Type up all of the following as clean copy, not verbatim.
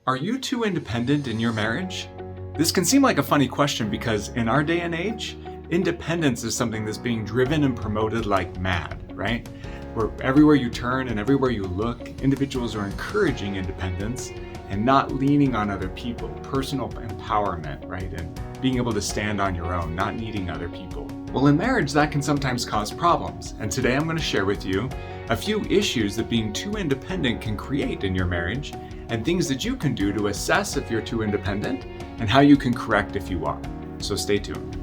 Are you too independent in your marriage? This can seem like a funny question because in our day and age, independence is something that's being driven and promoted like mad, right? Where everywhere you turn and everywhere you look, individuals are encouraging independence and not leaning on other people, personal empowerment, right? And being able to stand on your own, not needing other people. Well, in marriage, that can sometimes cause problems. And today I'm going to share with you a few issues that being too independent can create in your marriage and things that you can do to assess if you're too independent and how you can correct if you are. So stay tuned.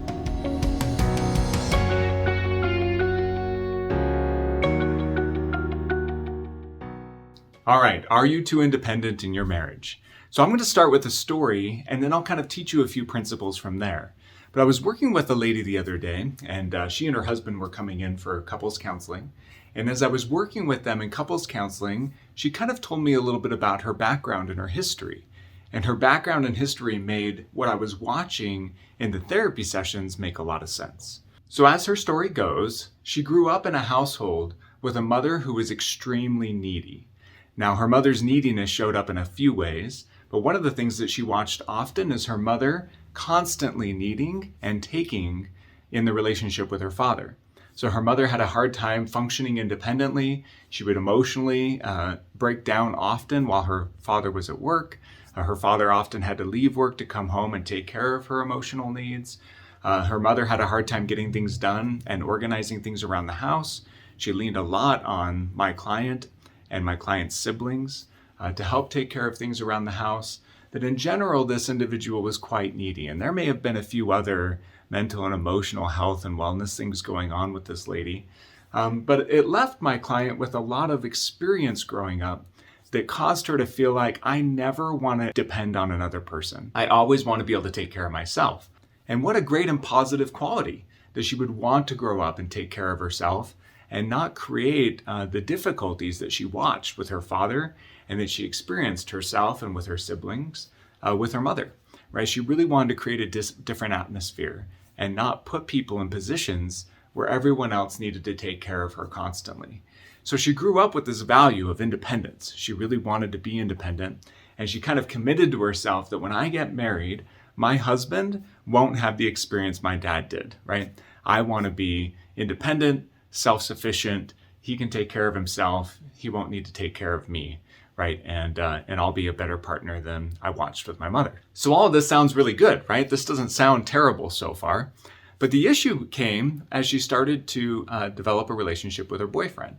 All right, are you too independent in your marriage? So I'm going to start with a story and then I'll kind of teach you a few principles from there. But I was working with a lady the other day and she and her husband were coming in for couples counseling. And as I was working with them in couples counseling, she kind of told me a little bit about her background and her history. And her background and history made what I was watching in the therapy sessions make a lot of sense. So as her story goes, she grew up in a household with a mother who was extremely needy. Now, her mother's neediness showed up in a few ways, but one of the things that she watched often is her mother constantly needing and taking in the relationship with her father. So her mother had a hard time functioning independently. She would emotionally break down often while her father was at work. Her father often had to leave work to come home and take care of her emotional needs. Her mother had a hard time getting things done and organizing things around the house. She leaned a lot on my client and my client's siblings to help take care of things around the house. That in general, this individual was quite needy. And there may have been a few other mental and emotional health and wellness things going on with this lady. But it left my client with a lot of experience growing up that caused her to feel like, I never want to depend on another person. I always want to be able to take care of myself. And what a great and positive quality that she would want to grow up and take care of herself and not create the difficulties that she watched with her father and that she experienced herself and with her siblings, with her mother, right? She really wanted to create a different atmosphere and not put people in positions where everyone else needed to take care of her constantly. So she grew up with this value of independence. She really wanted to be independent, and she kind of committed to herself that when I get married, my husband won't have the experience my dad did, right? I want to be independent, self-sufficient. He can take care of himself. He won't need to take care of me, right? And I'll be a better partner than I watched with my mother. So all of this sounds really good, right? This doesn't sound terrible so far. But the issue came as she started to develop a relationship with her boyfriend,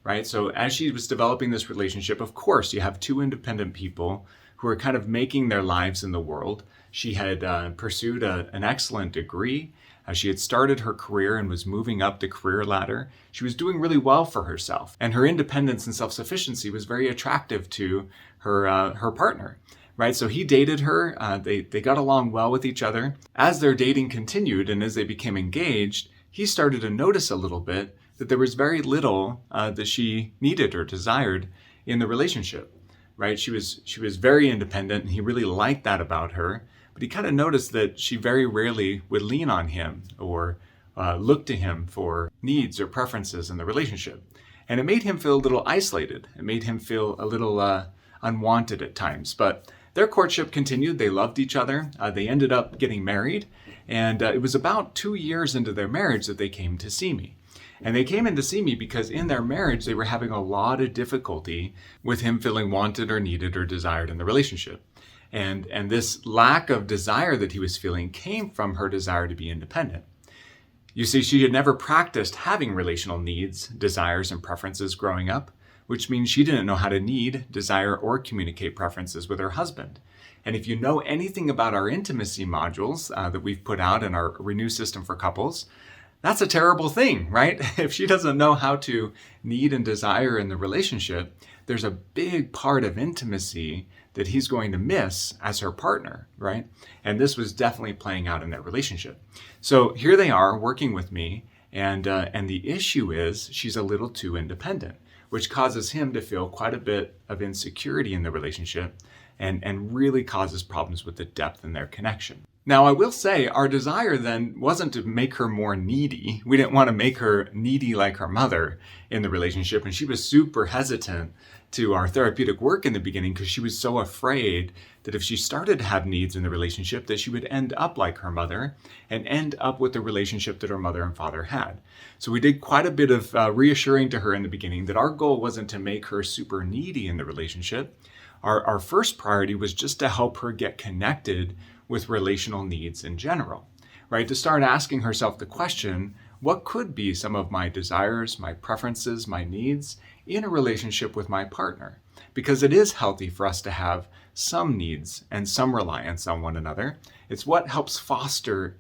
right? So as she was developing this relationship, of course, you have two independent people who are kind of making their lives in the world. She had pursued an excellent degree. She had started her career and was moving up the career ladder. She was doing really well for herself, and her independence and self-sufficiency was very attractive to her partner, right? So he dated her. They got along well with each other. As their dating continued and as they became engaged, he started to notice a little bit that there was very little that she needed or desired in the relationship, right? She was very independent, and he really liked that about her. But he kind of noticed that she very rarely would lean on him or look to him for needs or preferences in the relationship. And it made him feel a little isolated. It made him feel a little unwanted at times. But their courtship continued. They loved each other. They ended up getting married. And it was about 2 years into their marriage that they came to see me. And they came in to see me because in their marriage, they were having a lot of difficulty with him feeling wanted or needed or desired in the relationship. And this lack of desire that he was feeling came from her desire to be independent. You see, she had never practiced having relational needs, desires, and preferences growing up, which means she didn't know how to need, desire, or communicate preferences with her husband. And if you know anything about our intimacy modules that we've put out in our Renew system for couples, that's a terrible thing, right? If she doesn't know how to need and desire in the relationship, there's a big part of intimacy that he's going to miss as her partner, right? And this was definitely playing out in their relationship. So here they are working with me, and the issue is she's a little too independent, which causes him to feel quite a bit of insecurity in the relationship and really causes problems with the depth in their connection. Now, I will say our desire then wasn't to make her more needy. We didn't want to make her needy like her mother in the relationship. And she was super hesitant to our therapeutic work in the beginning because she was so afraid that if she started to have needs in the relationship, that she would end up like her mother and end up with the relationship that her mother and father had. So we did quite a bit of reassuring to her in the beginning that our goal wasn't to make her super needy in the relationship. Our first priority was just to help her get connected with relational needs in general, right? To start asking herself the question, what could be some of my desires, my preferences, my needs in a relationship with my partner? Because it is healthy for us to have some needs and some reliance on one another. It's what helps foster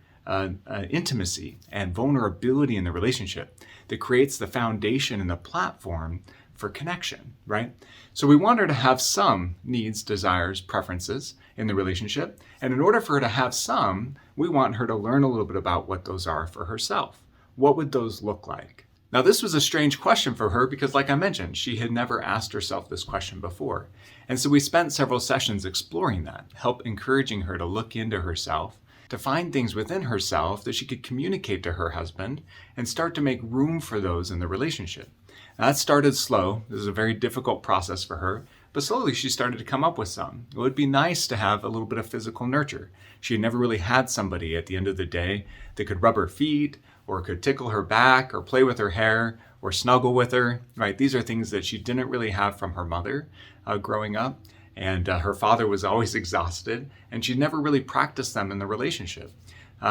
intimacy and vulnerability in the relationship that creates the foundation and the platform for connection, right? So we want her to have some needs, desires, preferences in the relationship. And in order for her to have some, we want her to learn a little bit about what those are for herself. What would those look like? Now, this was a strange question for her because, like I mentioned, she had never asked herself this question before. And so we spent several sessions exploring that, encouraging her to look into herself, to find things within herself that she could communicate to her husband and start to make room for those in the relationship. Now, that started slow. This is a very difficult process for her, but slowly she started to come up with some. It would be nice to have a little bit of physical nurture. She had never really had somebody at the end of the day that could rub her feet or could tickle her back or play with her hair or snuggle with her, right? These are things that she didn't really have from her mother growing up. And her father was always exhausted, and she'd never really practiced them in the relationship.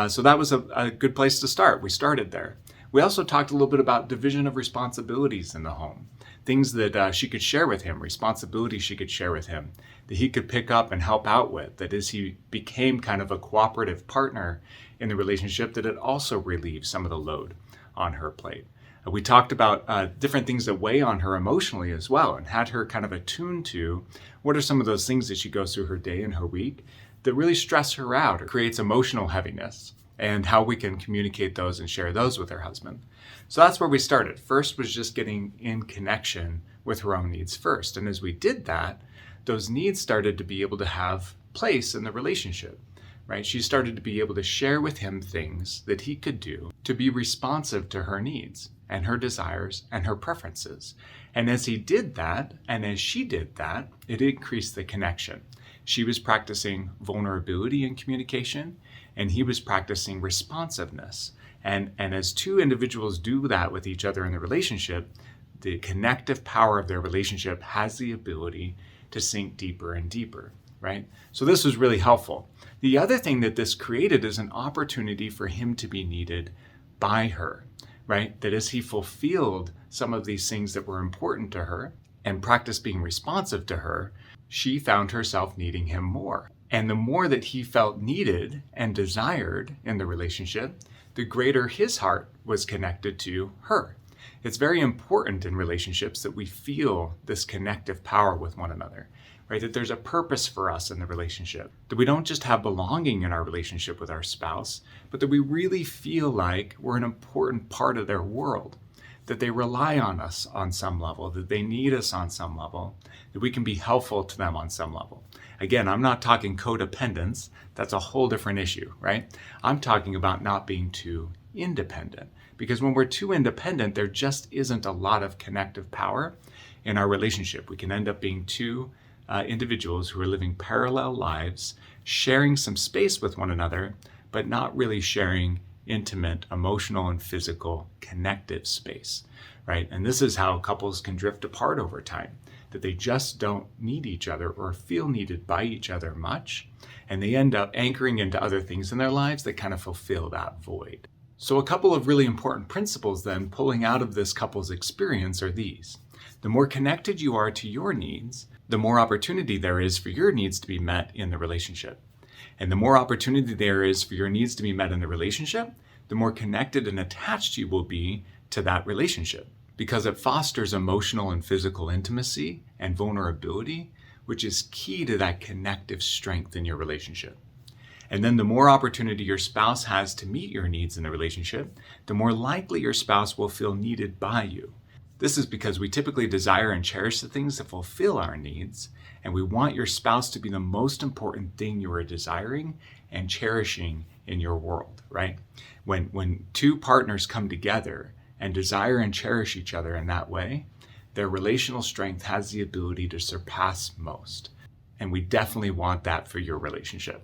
So that was a good place to start. We started there. We also talked a little bit about division of responsibilities in the home, things that she could share with him, responsibilities she could share with him, that he could pick up and help out with, that as he became kind of a cooperative partner in the relationship, that it also relieved some of the load on her plate. We talked about different things that weigh on her emotionally as well, and had her kind of attuned to what are some of those things that she goes through her day and her week that really stress her out or creates emotional heaviness, and how we can communicate those and share those with her husband. So that's where we started. First was just getting in connection with her own needs first. And as we did that, those needs started to be able to have place in the relationship, right? She started to be able to share with him things that he could do to be responsive to her needs and her desires and her preferences. And as he did that, and as she did that, it increased the connection. She was practicing vulnerability in communication, and he was practicing responsiveness. And as two individuals do that with each other in the relationship, the connective power of their relationship has the ability to sink deeper and deeper, right? So this was really helpful. The other thing that this created is an opportunity for him to be needed by her, right? That as he fulfilled some of these things that were important to her and practiced being responsive to her, she found herself needing him more. And the more that he felt needed and desired in the relationship, the greater his heart was connected to her. It's very important in relationships that we feel this connective power with one another, right? That there's a purpose for us in the relationship, that we don't just have belonging in our relationship with our spouse, but that we really feel like we're an important part of their world, that they rely on us on some level, that they need us on some level, that we can be helpful to them on some level. Again, I'm not talking codependence. That's a whole different issue, right? I'm talking about not being too independent. Because when we're too independent, there just isn't a lot of connective power in our relationship. We can end up being two individuals who are living parallel lives, sharing some space with one another, but not really sharing intimate, emotional, and physical connective space, right? And this is how couples can drift apart over time, that they just don't need each other or feel needed by each other much, and they end up anchoring into other things in their lives that kind of fulfill that void. So a couple of really important principles then pulling out of this couple's experience are these. The more connected you are to your needs, the more opportunity there is for your needs to be met in the relationship. And the more opportunity there is for your needs to be met in the relationship, the more connected and attached you will be to that relationship, because it fosters emotional and physical intimacy and vulnerability, which is key to that connective strength in your relationship. And then the more opportunity your spouse has to meet your needs in the relationship, the more likely your spouse will feel needed by you. This is because we typically desire and cherish the things that fulfill our needs, and we want your spouse to be the most important thing you are desiring and cherishing in your world, right? When two partners come together and desire and cherish each other in that way, their relational strength has the ability to surpass most. And we definitely want that for your relationship.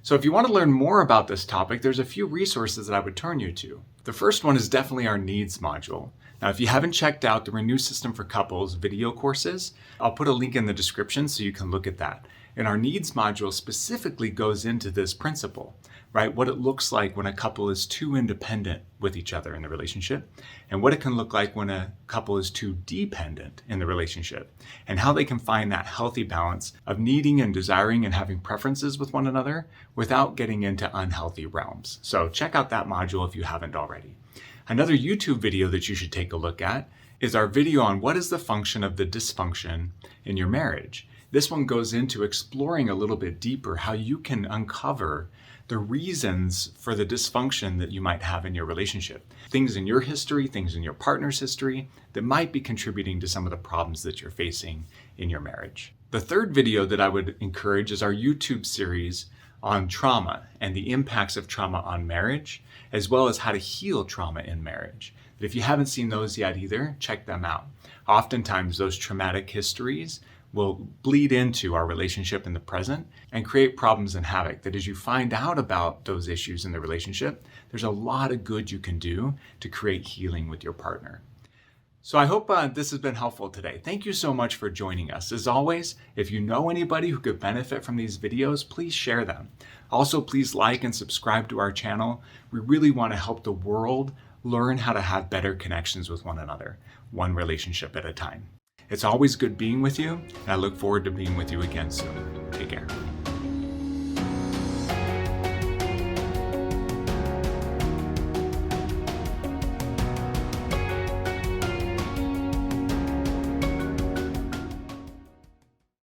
So if you want to learn more about this topic, there's a few resources that I would turn you to. The first one is definitely our needs module. Now, if you haven't checked out the Renew System for Couples video courses, I'll put a link in the description so you can look at that. And our needs module specifically goes into this principle, right? What it looks like when a couple is too independent with each other in the relationship, and what it can look like when a couple is too dependent in the relationship, and how they can find that healthy balance of needing and desiring and having preferences with one another without getting into unhealthy realms. So check out that module if you haven't already. Another YouTube video that you should take a look at is our video on what is the function of the dysfunction in your marriage. This one goes into exploring a little bit deeper how you can uncover the reasons for the dysfunction that you might have in your relationship. Things in your history, things in your partner's history that might be contributing to some of the problems that you're facing in your marriage. The third video that I would encourage is our YouTube series on trauma and the impacts of trauma on marriage, as well as how to heal trauma in marriage. But if you haven't seen those yet either, check them out. Oftentimes those traumatic histories will bleed into our relationship in the present and create problems and havoc that as you find out about those issues in the relationship, there's a lot of good you can do to create healing with your partner. So I hope this has been helpful today. Thank you so much for joining us. As always, if you know anybody who could benefit from these videos, please share them. Also, please like and subscribe to our channel. We really want to help the world learn how to have better connections with one another, one relationship at a time. It's always good being with you, and I look forward to being with you again soon. Take care.